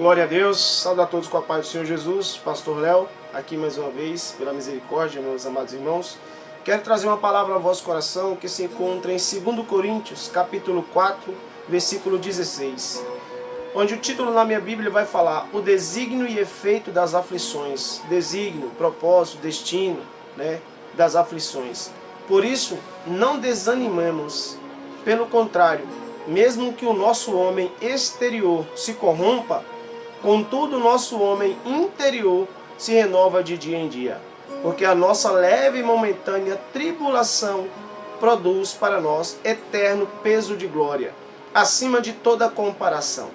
Glória a Deus, saúde a todos com a paz do Senhor Jesus, Pastor Léo, aqui mais uma vez, pela misericórdia, meus amados irmãos. Quero trazer uma palavra ao vosso coração que se encontra em 2 Coríntios, capítulo 4, versículo 16. Onde o título na minha Bíblia vai falar o desígnio e efeito das aflições. Desígnio, propósito, destino, das aflições. Por isso, não desanimemos. Pelo contrário, mesmo que o nosso homem exterior se corrompa, contudo o nosso homem interior se renova de dia em dia. Porque a nossa leve e momentânea tribulação produz para nós eterno peso de glória, acima de toda comparação.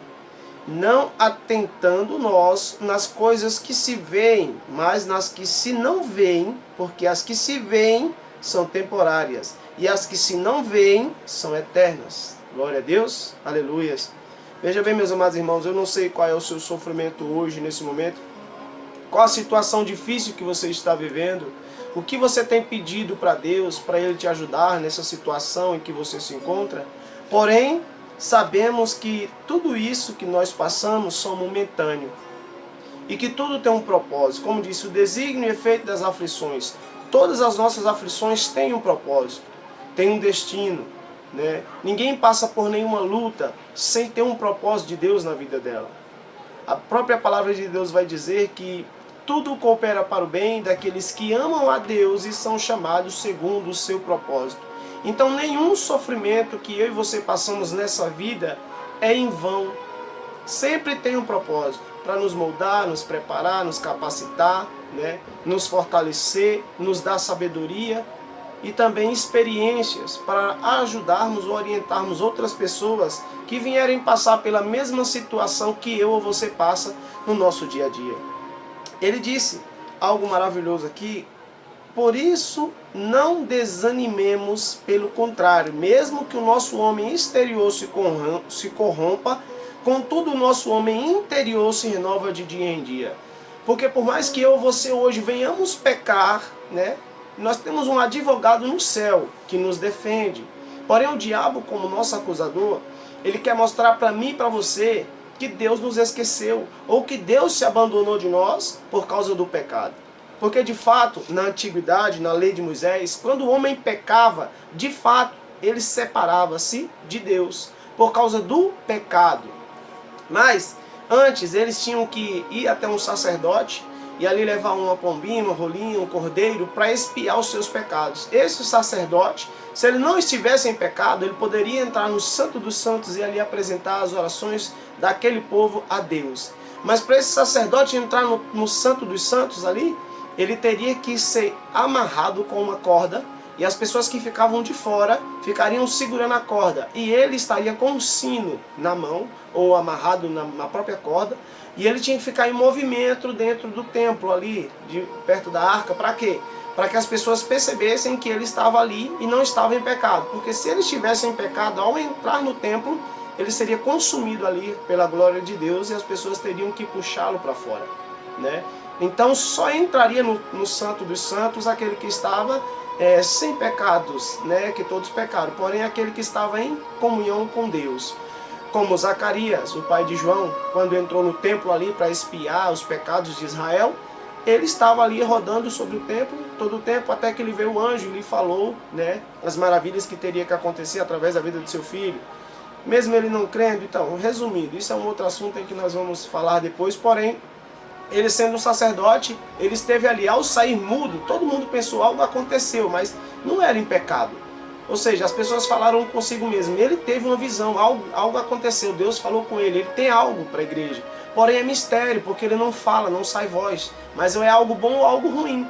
Não atentando nós nas coisas que se veem, mas nas que se não veem, porque as que se veem são temporárias, e as que se não veem são eternas. Glória a Deus, aleluias. Veja bem, meus amados irmãos, eu não sei qual é o seu sofrimento hoje, nesse momento, qual a situação difícil que você está vivendo, o que você tem pedido para Deus, para Ele te ajudar nessa situação em que você se encontra. Porém, sabemos que tudo isso que nós passamos são momentâneo e que tudo tem um propósito. Como disse, o desígnio e efeito das aflições. Todas as nossas aflições têm um propósito, têm um destino. Ninguém passa por nenhuma luta sem ter um propósito de Deus na vida dela. A própria palavra de Deus vai dizer que tudo coopera para o bem daqueles que amam a Deus e são chamados segundo o seu propósito. Então nenhum sofrimento que eu e você passamos nessa vida é em vão. Sempre tem um propósito para nos moldar, nos preparar, nos capacitar, nos fortalecer, nos dar sabedoria e também experiências para ajudarmos ou orientarmos outras pessoas que vierem passar pela mesma situação que eu ou você passa no nosso dia a dia. Ele disse algo maravilhoso aqui: por isso não desanimemos, pelo contrário, mesmo que o nosso homem exterior se corrompa, contudo o nosso homem interior se renova de dia em dia. Porque por mais que eu ou você hoje venhamos pecar, nós temos um advogado no céu que nos defende. Porém o diabo, como nosso acusador, ele quer mostrar para mim e para você que Deus nos esqueceu, ou que Deus se abandonou de nós por causa do pecado. Porque de fato, na antiguidade, na lei de Moisés, quando o homem pecava, de fato, ele separava-se de Deus por causa do pecado. Mas antes eles tinham que ir até um sacerdote e ali levar uma pombinha, uma rolinha, um cordeiro para expiar os seus pecados. Esse sacerdote, se ele não estivesse em pecado, ele poderia entrar no Santo dos Santos e ali apresentar as orações daquele povo a Deus. Mas para esse sacerdote entrar no Santo dos Santos ali, ele teria que ser amarrado com uma corda e as pessoas que ficavam de fora ficariam segurando a corda. E ele estaria com um sino na mão ou amarrado na própria corda. E ele tinha que ficar em movimento dentro do templo ali, perto da arca. Para quê? Para que as pessoas percebessem que ele estava ali e não estava em pecado. Porque se ele estivesse em pecado, ao entrar no templo, ele seria consumido ali pela glória de Deus e as pessoas teriam que puxá-lo para fora. Então só entraria no Santo dos Santos aquele que estava sem pecados, que todos pecaram. Porém aquele que estava em comunhão com Deus. Como Zacarias, o pai de João, quando entrou no templo ali para expiar os pecados de Israel, ele estava ali rodando sobre o templo todo o tempo, até que ele veio o anjo e lhe falou as maravilhas que teria que acontecer através da vida de seu filho. Mesmo ele não crendo, então, resumindo, isso é um outro assunto em que nós vamos falar depois, porém, ele sendo um sacerdote, ele esteve ali, ao sair mudo, todo mundo pensou, algo aconteceu, mas não era em pecado. Ou seja, as pessoas falaram consigo mesmo, ele teve uma visão, algo aconteceu, Deus falou com ele tem algo para a igreja. Porém é mistério, porque ele não fala, não sai voz, mas é algo bom ou algo ruim.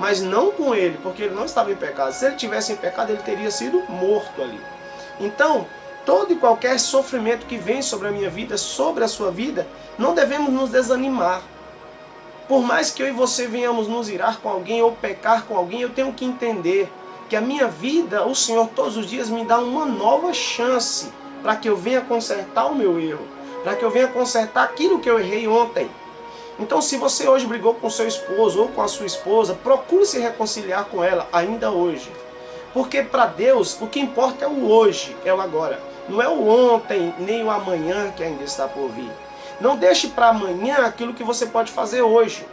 Mas não com ele, porque ele não estava em pecado. Se ele tivesse em pecado, ele teria sido morto ali. Então, todo e qualquer sofrimento que vem sobre a minha vida, sobre a sua vida, não devemos nos desanimar. Por mais que eu e você venhamos nos irar com alguém ou pecar com alguém, eu tenho que entender que a minha vida, o Senhor todos os dias me dá uma nova chance para que eu venha consertar o meu erro, para que eu venha consertar aquilo que eu errei ontem. Então se você hoje brigou com seu esposo ou com a sua esposa, procure se reconciliar com ela ainda hoje. Porque para Deus o que importa é o hoje, é o agora. Não é o ontem nem o amanhã que ainda está por vir. Não deixe para amanhã aquilo que você pode fazer hoje.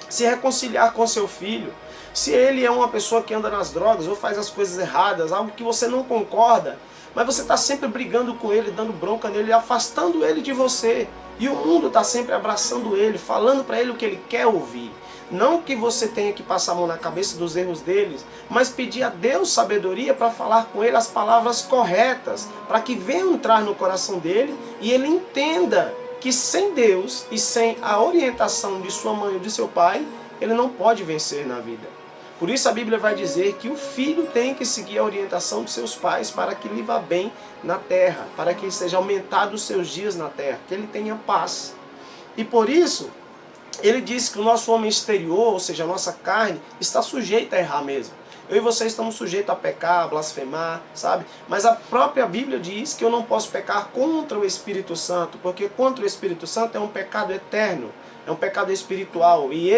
Se reconciliar com seu filho. Se ele é uma pessoa que anda nas drogas ou faz as coisas erradas, algo que você não concorda, mas você está sempre brigando com ele, dando bronca nele, afastando ele de você. E o mundo está sempre abraçando ele, falando para ele o que ele quer ouvir. Não que você tenha que passar a mão na cabeça dos erros deles, mas pedir a Deus sabedoria para falar com ele as palavras corretas, para que venham entrar no coração dele e ele entenda que sem Deus e sem a orientação de sua mãe ou de seu pai, ele não pode vencer na vida. Por isso a Bíblia vai dizer que o filho tem que seguir a orientação de seus pais para que lhe vá bem na terra, para que seja aumentado os seus dias na terra, que ele tenha paz. E por isso, ele diz que o nosso homem exterior, ou seja, a nossa carne, está sujeita a errar mesmo. Eu e você estamos sujeitos a pecar, a blasfemar, sabe? Mas a própria Bíblia diz que eu não posso pecar contra o Espírito Santo, porque contra o Espírito Santo é um pecado eterno. É um pecado espiritual. E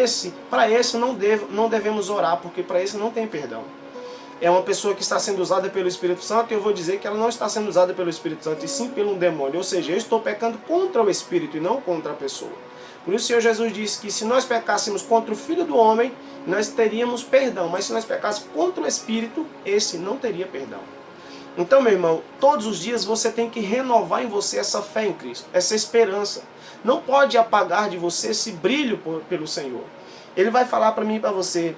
para esse não devemos orar, porque para esse não tem perdão. É uma pessoa que está sendo usada pelo Espírito Santo, e eu vou dizer que ela não está sendo usada pelo Espírito Santo, e sim pelo demônio. Ou seja, eu estou pecando contra o Espírito e não contra a pessoa. Por isso o Senhor Jesus disse que se nós pecássemos contra o Filho do Homem, nós teríamos perdão. Mas se nós pecássemos contra o Espírito, esse não teria perdão. Então, meu irmão, todos os dias você tem que renovar em você essa fé em Cristo, essa esperança. Não pode apagar de você esse brilho pelo Senhor. Ele vai falar para mim e para você,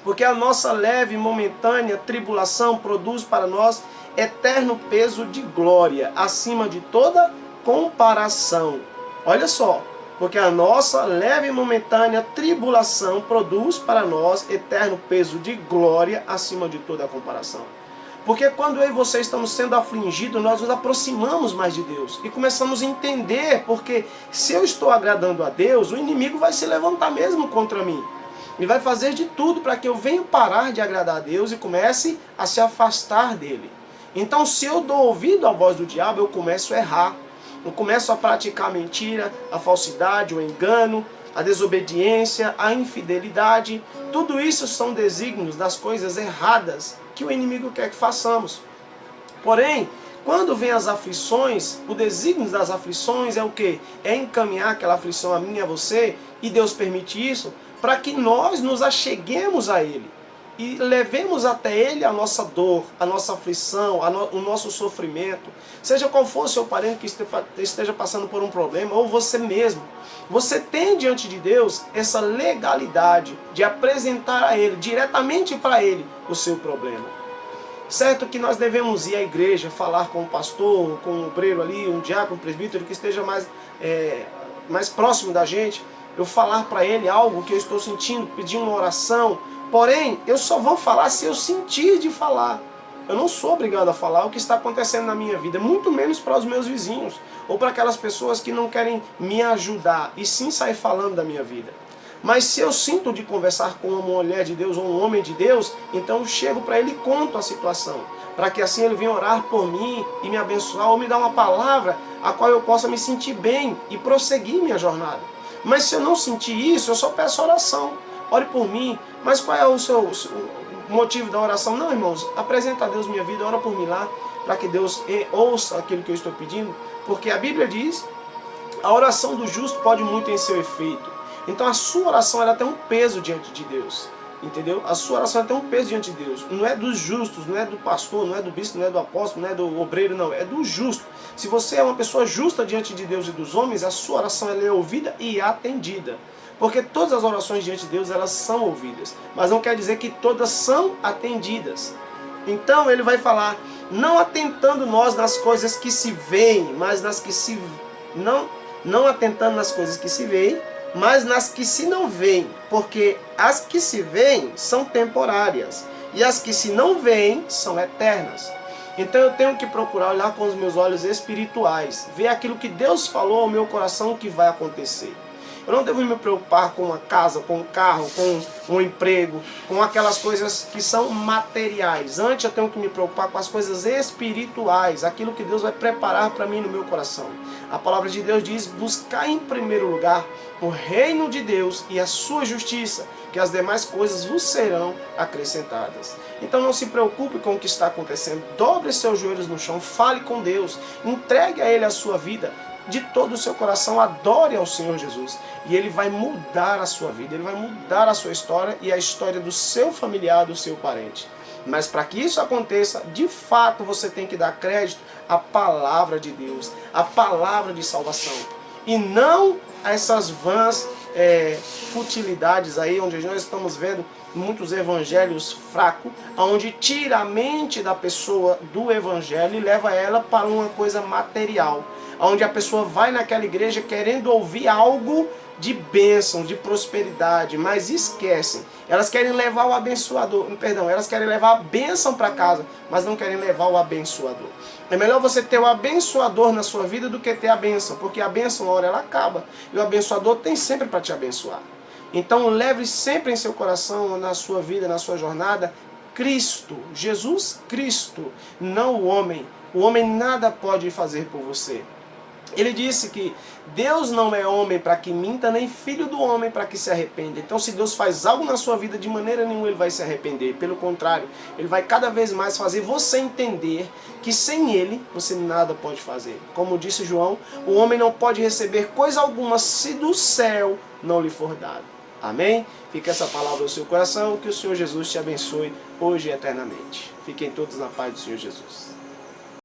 porque a nossa leve e momentânea tribulação produz para nós eterno peso de glória, acima de toda comparação. Olha só, porque a nossa leve e momentânea tribulação produz para nós eterno peso de glória, acima de toda comparação. Porque quando eu e você estamos sendo afligidos, nós nos aproximamos mais de Deus e começamos a entender, porque se eu estou agradando a Deus, o inimigo vai se levantar mesmo contra mim. Ele vai fazer de tudo para que eu venha parar de agradar a Deus e comece a se afastar dele. Então, se eu dou ouvido à voz do diabo, eu começo a errar. Eu começo a praticar a mentira, a falsidade, o engano, a desobediência, a infidelidade. Tudo isso são desígnios das coisas erradas que o inimigo quer que façamos. Porém, quando vem as aflições, o desígnio das aflições é o quê? É encaminhar aquela aflição a mim e a você, e Deus permite isso, para que nós nos acheguemos a Ele. E levemos até Ele a nossa dor, a nossa aflição, o nosso sofrimento. Seja qual for o seu parente que esteja passando por um problema, ou você mesmo. Você tem diante de Deus essa legalidade de apresentar a Ele, diretamente para Ele, o seu problema. Certo que nós devemos ir à igreja, falar com o pastor, com o obreiro ali, um diácono, um presbítero que esteja mais próximo da gente. Eu falar para ele algo que eu estou sentindo, pedir uma oração. Porém, eu só vou falar se eu sentir de falar. Eu não sou obrigado a falar o que está acontecendo na minha vida, muito menos para os meus vizinhos, ou para aquelas pessoas que não querem me ajudar, e sim sair falando da minha vida. Mas se eu sinto de conversar com uma mulher de Deus ou um homem de Deus, então eu chego para ele e conto a situação, para que assim ele venha orar por mim e me abençoar, ou me dar uma palavra a qual eu possa me sentir bem e prosseguir minha jornada. Mas se eu não sentir isso, eu só peço oração. Ore por mim. Mas qual é o motivo da oração? Não, irmãos, apresenta a Deus minha vida, ora por mim lá, para que Deus ouça aquilo que eu estou pedindo. Porque a Bíblia diz, a oração do justo pode muito em seu efeito. Então a sua oração ela tem um peso diante de Deus. Entendeu? A sua oração tem um peso diante de Deus. Não é dos justos, não é do pastor, não é do bispo, não é do apóstolo, não é do obreiro, não. É do justo. Se você é uma pessoa justa diante de Deus e dos homens, a sua oração ela é ouvida e atendida. Porque todas as orações diante de Deus, elas são ouvidas. Mas não quer dizer que todas são atendidas. Então ele vai falar, não atentando nós nas coisas que se veem, mas nas que se... Não atentando nas coisas que se veem, mas nas que se não veem, porque as que se veem são temporárias, e as que se não veem são eternas. Então eu tenho que procurar olhar com os meus olhos espirituais, ver aquilo que Deus falou ao meu coração que vai acontecer. Eu não devo me preocupar com uma casa, com um carro, com um emprego, com aquelas coisas que são materiais. Antes eu tenho que me preocupar com as coisas espirituais, aquilo que Deus vai preparar para mim no meu coração. A palavra de Deus diz, buscar em primeiro lugar o reino de Deus e a sua justiça, que as demais coisas vos serão acrescentadas. Então não se preocupe com o que está acontecendo, dobre seus joelhos no chão, fale com Deus, entregue a Ele a sua vida, de todo o seu coração, adore ao Senhor Jesus. E Ele vai mudar a sua vida, Ele vai mudar a sua história e a história do seu familiar, do seu parente. Mas para que isso aconteça, de fato você tem que dar crédito à palavra de Deus, à palavra de salvação. E não a essas vãs futilidades aí, onde nós estamos vendo muitos evangelhos fracos, onde tira a mente da pessoa do evangelho e leva ela para uma coisa material. Onde a pessoa vai naquela igreja querendo ouvir algo de bênção, de prosperidade, mas esquecem. Elas querem levar o abençoador, elas querem levar a bênção para casa, mas não querem levar o abençoador. É melhor você ter o abençoador na sua vida do que ter a bênção, porque a bênção, uma hora, ela acaba. E o abençoador tem sempre para te abençoar. Então leve sempre em seu coração, na sua vida, na sua jornada, Cristo, Jesus Cristo, não o homem. O homem nada pode fazer por você. Ele disse que Deus não é homem para que minta, nem filho do homem para que se arrependa. Então, se Deus faz algo na sua vida, de maneira nenhuma Ele vai se arrepender. Pelo contrário, Ele vai cada vez mais fazer você entender que sem Ele, você nada pode fazer. Como disse João, o homem não pode receber coisa alguma se do céu não lhe for dado. Amém? Fica essa palavra no seu coração, que o Senhor Jesus te abençoe hoje e eternamente. Fiquem todos na paz do Senhor Jesus.